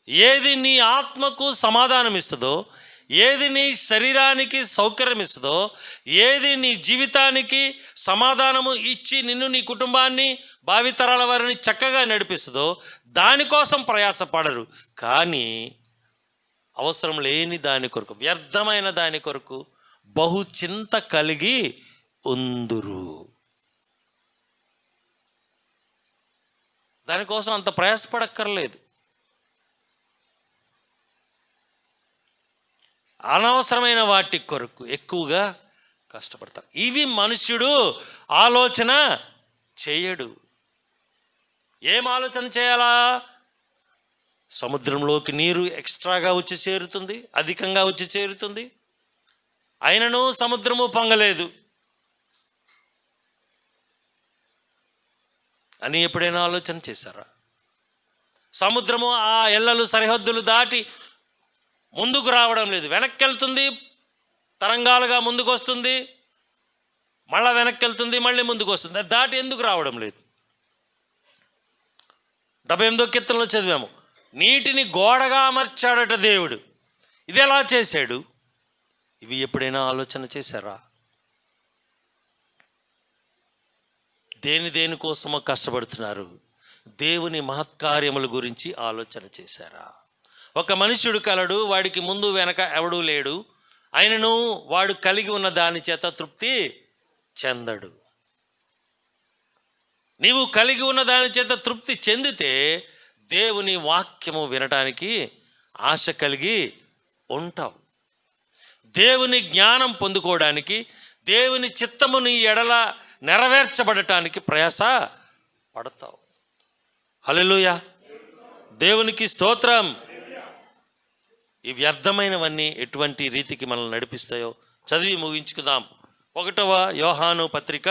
ఏది నీ ఆత్మకు సమాధానం ఇస్తుందో, ఏది నీ శరీరానికి సౌకర్యం ఇస్తుందో, ఏది నీ జీవితానికి సమాధానము ఇచ్చి నిన్ను నీ కుటుంబాన్ని భావితరాల వారిని చక్కగా నడిపిస్తుందో దానికోసం ప్రయాసపడరు. కానీ అవసరం లేని దాని కొరకు, వ్యర్థమైన దాని కొరకు బహుచింత కలిగి ఉందురు. దానికోసం అంత ప్రయాసపడక్కర్లేదు. అనవసరమైన వాటి కొరకు ఎక్కువగా కష్టపడతారు. ఇవి మనుష్యుడు ఆలోచన చేయడు. ఏం ఆలోచన చేయాలా? సముద్రంలోకి నీరు ఎక్స్ట్రాగా వచ్చి చేరుతుంది, అధికంగా వచ్చి చేరుతుంది, అయినను సముద్రము పొంగలేదు అని ఎప్పుడైనా ఆలోచన చేశారా? సముద్రము ఆ ఎల్లలు సరిహద్దులు దాటి ముందుకు రావడం లేదు, వెనక్కి వెళ్తుంది, తరంగాలుగా ముందుకు వస్తుంది, మళ్ళీ వెనక్కి వెళ్తుంది, మళ్ళీ ముందుకు వస్తుంది. అది దాటి ఎందుకు రావడం లేదు? 78వ కీర్తనలో చదివాము, నీటిని గోడగా అమర్చాడట దేవుడు. ఇది ఎలా చేశాడు? ఇవి ఎప్పుడైనా ఆలోచన చేశారా? దేనికోసమో కష్టపడుతున్నారు, దేవుని మహత్కార్యముల గురించి ఆలోచన చేశారా? ఒక మనుష్యుడు కలడు, వాడికి ముందు వెనక ఎవడూ లేడు, ఆయనను వాడు కలిగి ఉన్న దాని చేత తృప్తి చెందడు. నీవు కలిగి ఉన్న దాని చేత తృప్తి చెందితే దేవుని వాక్యము వినటానికి ఆశ కలిగి ఉంటావు. దేవుని జ్ఞానం పొందుకోవడానికి, దేవుని చిత్తము నీ ఎడల నెరవేర్చబడటానికి ప్రయాస పడతావు. హల్లెలూయా, దేవునికి స్తోత్రం. ఈ వ్యర్థమైనవన్నీ ఎటువంటి రీతికి మనల్ని నడిపిస్తాయో చదివి ముగించుకుందాం. 1వ యోహాను పత్రిక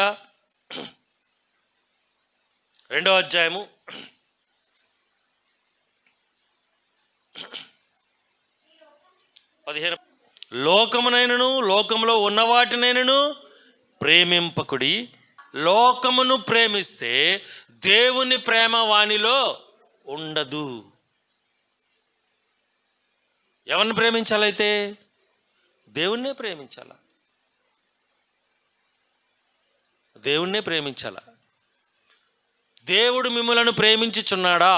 2వ అధ్యాయము 15. లోకమునైనను లోకములో ఉన్నవాటినైనను ప్రేమింపకుడి, లోకమును ప్రేమిస్తే దేవుని ప్రేమ వానిలో ఉండదు. ఎవరిని ప్రేమించాలైతే? దేవుణ్ణే ప్రేమించాల, దేవుణ్ణే ప్రేమించాల. దేవుడు మిమ్మలను ప్రేమించుచున్నాడా?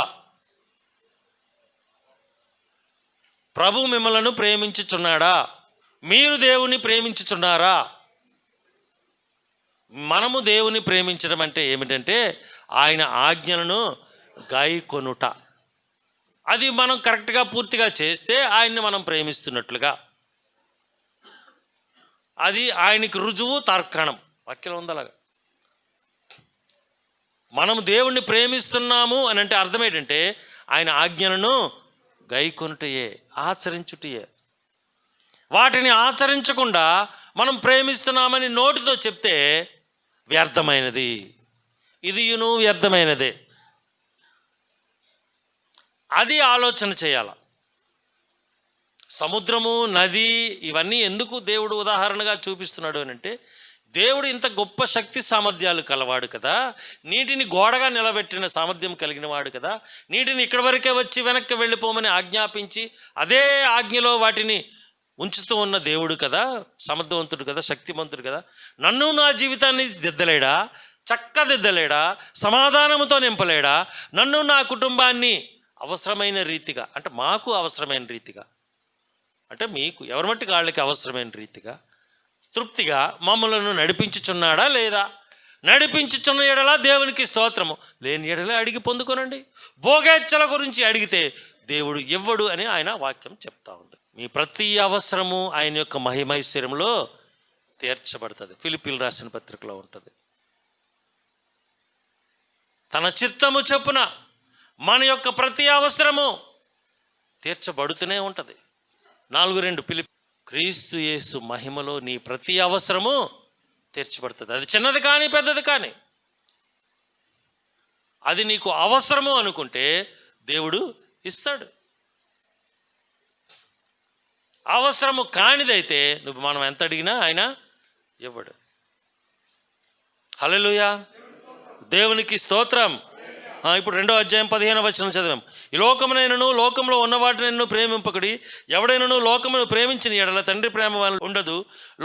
ప్రభు మిమ్మలను ప్రేమించుచున్నాడా? మీరు దేవుని ప్రేమించుచున్నారా? మనము దేవుని ప్రేమించడం అంటే ఏమిటంటే ఆయన ఆజ్ఞలను గాయకొనుట. అది మనం కరెక్ట్గా పూర్తిగా చేస్తే ఆయన్ని మనం ప్రేమిస్తున్నట్లుగా. అది ఆయనకి రుజువు, తర్కణం. వాక్యం ఉంది అలాగా. మనము దేవుణ్ణి ప్రేమిస్తున్నాము అని అంటే అర్థం ఏంటంటే ఆయన ఆజ్ఞలను గైకొనుటయే, ఆచరించుటయే. వాటిని ఆచరించకుండా మనం ప్రేమిస్తున్నామని నోటితో చెప్తే వ్యర్థమైనది, ఇదియును వ్యర్థమైనదే. అది ఆలోచన చేయాల. సముద్రము, నది ఇవన్నీ ఎందుకు దేవుడు ఉదాహరణగా చూపిస్తున్నాడు అని అంటే, దేవుడు ఇంత గొప్ప శక్తి సామర్థ్యాలు కలవాడు కదా, నీటిని గోడగా నిలబెట్టిన సామర్థ్యం కలిగిన వాడు కదా, నీటిని ఇక్కడి వరకే వచ్చి వెనక్కి వెళ్ళిపోమని ఆజ్ఞాపించి అదే ఆజ్ఞలో వాటిని ఉంచుతూ ఉన్న దేవుడు కదా, సమర్థవంతుడు కదా, శక్తిమంతుడు కదా. నన్ను నా జీవితాన్ని దిద్దలేడా? చక్కదిద్దలేడా? సమాధానముతో నింపలేడా? నన్ను నా కుటుంబాన్ని అవసరమైన రీతిగా, అంటే మాకు అవసరమైన రీతిగా, అంటే మీకు ఎవరి మట్టుకు వాళ్ళకి అవసరమైన రీతిగా తృప్తిగా మమ్మలను నడిపించుచున్నాడా లేదా? నడిపించుచున్న ఎడల దేవునికి స్తోత్రము, లేని ఎడల అడిగి పొందుకోనండి. భోగేచ్ఛల గురించి అడిగితే దేవుడు ఇవ్వడు అని ఆయన వాక్యం చెప్తా ఉంది. మీ ప్రతి అవసరము ఆయన యొక్క మహిమైశ్వర్యంలో తీర్చబడుతుంది. ఫిలిప్పీలు రాసిన పత్రికలో ఉంటుంది. తన చిత్తము చొప్పున మన యొక్క ప్రతి అవసరము తీర్చబడుతూనే ఉంటుంది. 4:2 ఫిలిప్పీ, క్రీస్తు యేసు మహిమలో నీ ప్రతి అవసరము తీర్చబడుతుంది. అది చిన్నది కానీ పెద్దది కానీ, అది నీకు అవసరము అనుకుంటే దేవుడు ఇస్తాడు. అవసరము కానిదైతే నువ్వు మనం ఎంత అడిగినా ఆయన ఇవ్వడు. హల్లెలూయా, దేవునికి స్తోత్రం. ఇప్పుడు 2వ అధ్యాయం 15వ వచనం చదివాం. ఈ లోకమునైనను లోకంలో ఉన్న వాటినైనను ప్రేమింపకుడి. ఎవడైనను లోకమును ప్రేమించిన ఎడల తండ్రి ప్రేమ వలన ఉండదు.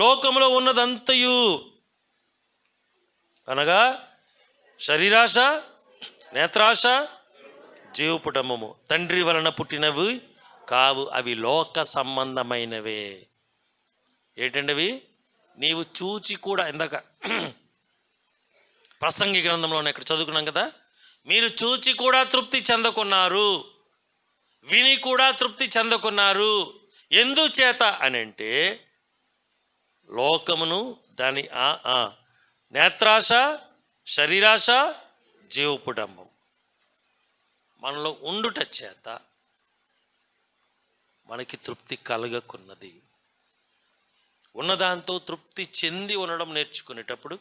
లోకములో ఉన్నదంతయు అనగా శరీరాశ, నేత్రాశ, జీవపుటమము తండ్రి వలన పుట్టినవి కావు, అవి లోక సంబంధమైనవే. ఏంటండి అవి? నీవు చూచి కూడా, ఇందాక ప్రసంగి గ్రంథంలోనే ఇక్కడ చదువుకున్నాం కదా, మీరు చూచి కూడా తృప్తి చెందకున్నారు, విని కూడా తృప్తి చెందకున్నారు. ఎందుచేత అని అంటే లోకమును దాని నేత్రాశ, శరీరాశ, జీవపుడంబం మనలో ఉండుట చేత మనకి తృప్తి కలగకున్నది. ఉన్నదాంతో తృప్తి చెంది ఉండడం నేర్చుకునేటప్పుడు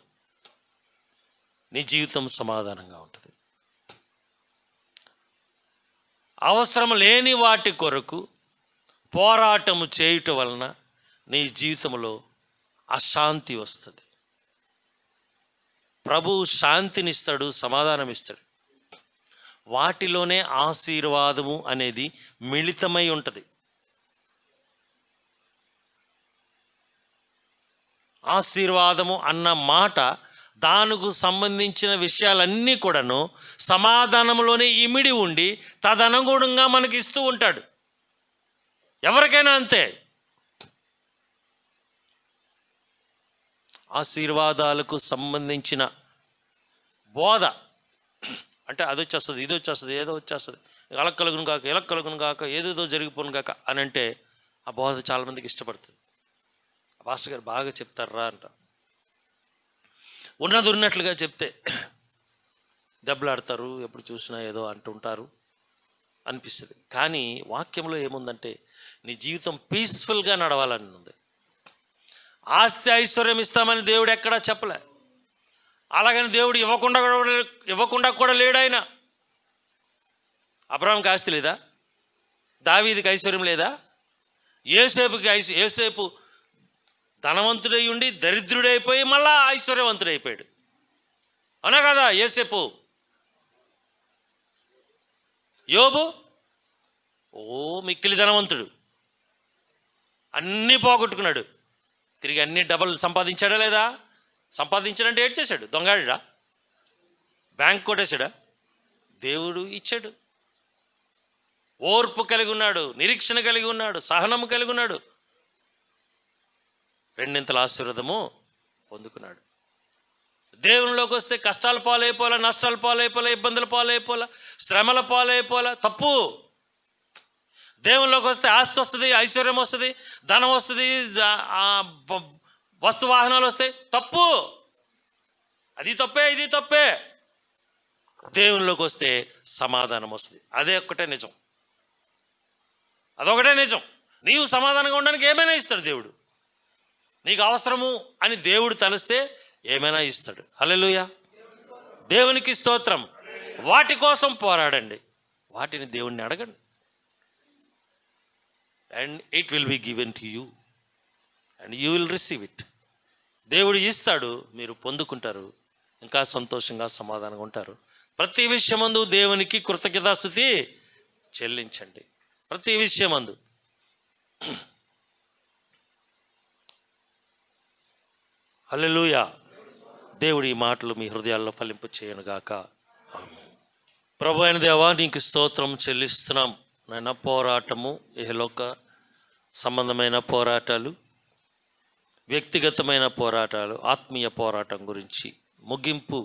నీ జీవితం సమాధానంగా ఉంటుంది. అవసరం లేని వాటి కొరకు పోరాటము చేయుట వలన నీ జీవితంలో అశాంతి వస్తుంది. ప్రభు శాంతినిస్తాడు, సమాధానం ఇస్తాడు. వాటిలోనే ఆశీర్వాదము అనేది మిళితమై ఉంటుంది. ఆశీర్వాదము అన్న మాట దానికి సంబంధించిన విషయాలన్నీ కూడాను సమాధానంలోనే ఇమిడి ఉండి తదనుగుణంగా మనకి ఇస్తూ ఉంటాడు. ఎవరికైనా అంతే. ఆశీర్వాదాలకు సంబంధించిన బోధ అంటే అది వచ్చేస్తుంది, ఇది వచ్చేస్తుంది, ఏదో వచ్చేస్తుంది, అలా కలుగును కాక, ఇలా కలుగును కాక, ఏదేదో జరిగిపోను కాక అని అంటే ఆ బోధ చాలామందికి ఇష్టపడుతుంది. పాస్టర్ గారు బాగా చెప్తారా అంట. ఉన్నది ఉన్నట్లుగా చెప్తే దెబ్బలాడతారు, ఎప్పుడు చూసినా ఏదో అంటుంటారు అనిపిస్తుంది. కానీ వాక్యంలో ఏముందంటే నీ జీవితం పీస్ఫుల్గా నడవాలని ఉంది. ఆస్తి ఐశ్వర్యం ఇస్తామని దేవుడు ఎక్కడా చెప్పలే. అలాగని దేవుడు ఇవ్వకుండా కూడా లేడు. ఆయన అబ్రాహాంకి ఆస్తి లేదా? దావీదుకి ఐశ్వర్యం లేదా? యోసేపు ధనవంతుడై ఉండి దరిద్రుడైపోయి మళ్ళా ఐశ్వర్యవంతుడైపోయాడు. అవునా కదా? యోసేపు. యోబు మిక్కిలి ధనవంతుడు, అన్నీ పోగొట్టుకున్నాడు, తిరిగి అన్ని డబల్ సంపాదించాడా లేదా? సంపాదించాడంటే ఏడ్ చేశాడు, దొంగాడా, బ్యాంక్ కొట్టేశాడా? దేవుడు ఇచ్చాడు. ఓర్పు కలిగి ఉన్నాడు, నిరీక్షణ కలిగి ఉన్నాడు, సహనము కలిగి ఉన్నాడు, రెండింతల ఆశీర్వాదము పొందుకున్నాడు. దేవునిలోకి వస్తే కష్టాల పాలైపోలా, నష్టాల పాలైపోలా, ఇబ్బందుల పాలైపోలా, శ్రమల పాలైపోలా, తప్పు. దేవునిలోకి వస్తే ఆస్తి వస్తుంది, ఐశ్వర్యం వస్తుంది, ధనం వస్తుంది, వస్తు వాహనాలు వస్తాయి, తప్పు. అది తప్పే, ఇది తప్పే. దేవునిలోకి వస్తే సమాధానం వస్తుంది, అదే ఒక్కటే నిజం, అదొకటే నిజం. నీవు సమాధానంగా ఉండడానికి ఏమైనా ఇస్తాడు దేవుడు. నీకు అవసరము అని దేవుడు తలిస్తే ఏమైనా ఇస్తాడు. హల్లెలూయా, దేవునికి స్తోత్రం. వాటి కోసం పోరాడండి, వాటిని దేవుణ్ణి అడగండి. And it will be given to you and you will receive it. దేవుడు ఇస్తాడు, మీరు పొందుకుంటారు, ఇంకా సంతోషంగా సమాధానంగా ఉంటారు. ప్రతి విషయమందు దేవునికి కృతజ్ఞతాస్తుతి చెల్లించండి, ప్రతి విషయమందు. హల్లెలూయా. దేవుడి ఈ మాటలు మీ హృదయాల్లో ఫలింపు చేయనుగాక. ప్రభు అయిన దేవా, నీకు స్తోత్రం చెల్లిస్తున్నాం నాయన. పోరాటము, ఇహలోక సంబంధమైన పోరాటాలు, వ్యక్తిగతమైన పోరాటాలు, ఆత్మీయ పోరాటం గురించి ముగింపు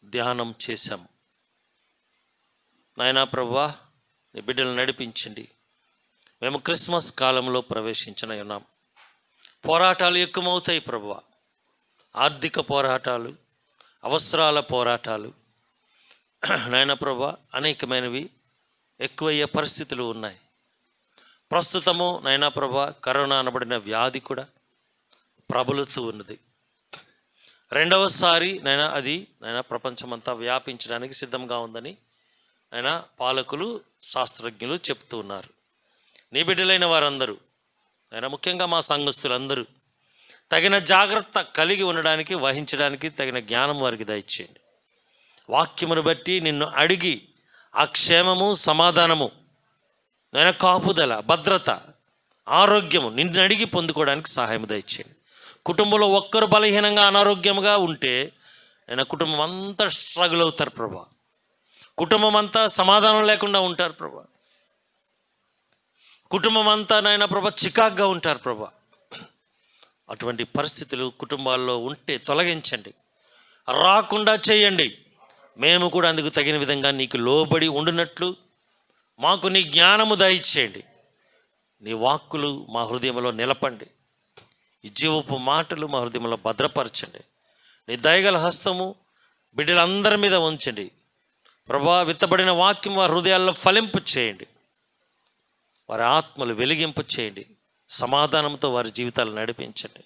ధ్యానం చేశాం నాయనా. ప్రభువా, నీ బిడ్డలు నడిపించండి. మేము క్రిస్మస్ కాలంలో ప్రవేశించిన ఉన్నాం. పోరాటాలు ఎక్కువవుతాయి ప్రభువా. ఆర్థిక పోరాటాలు, అవసరాల పోరాటాలు నాయన ప్రభువా, అనేకమైనవి ఎక్కువయ్యే పరిస్థితులు ఉన్నాయి. ప్రస్తుతము నైనా ప్రభువా, కరోనా అనబడిన వ్యాధి కూడా ప్రబలుతూ ఉన్నది. రెండవసారి నైనా ప్రపంచమంతా వ్యాపించడానికి సిద్ధంగా ఉందని అయినా పాలకులు, శాస్త్రజ్ఞులు చెప్తూ ఉన్నారు. నీ బిడ్డలైన వారందరూ అయినా, ముఖ్యంగా మా సంఘస్థులందరూ తగిన జాగ్రత్త కలిగి ఉండడానికి, వహించడానికి తగిన జ్ఞానం వారికి దయచేయండి. వాక్యమును బట్టి నిన్ను అడిగి ఆ క్షేమము, సమాధానము, నేను కాపుదల, భద్రత, ఆరోగ్యము నిన్ను అడిగి పొందుకోవడానికి సహాయం దయచేయండి. కుటుంబంలో ఒక్కరు బలహీనంగా, అనారోగ్యంగా ఉంటే నేను కుటుంబం అంతా స్ట్రగుల్ అవుతారు ప్రభా. కుటుంబం అంతా సమాధానం లేకుండా ఉంటారు ప్రభా. కుటుంబం అంతా నాయన ప్రభా చికాగ్గా ఉంటారు ప్రభా. అటువంటి పరిస్థితులు కుటుంబాల్లో ఉంటే తొలగించండి, రాకుండా చేయండి. మేము కూడా అందుకు తగిన విధంగా నీకు లోబడి ఉండునట్లు మాకు నీ జ్ఞానము దయచేయండి. నీ వాక్కులు మా హృదయంలో నిలపండి. ఈ జీవపు మాటలు మా హృదయంలో భద్రపరచండి. నీ దయగల హస్తము బిడ్డలందరి మీద ఉంచండి ప్రభా. విత్తబడిన వాక్యం వారి హృదయాల్లో ఫలింపు చేయండి, వారి ఆత్మలు వెలిగింపు చేయండి, సమాధానంతో వారి జీవితాలు నడిపించండి.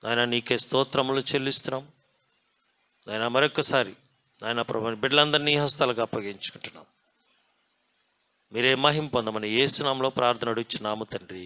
నాయన నీకే స్తోత్రములు చెల్లిస్తున్నాం నాయన. మరొకసారి నాయన ప్రభు బిడ్డలందరినీ హస్తాలకు అప్పగించుకుంటున్నాం. మీరే మహిమ పొందమని యేసు నామములో ప్రార్థన అడుగుచున్నాము తండ్రి.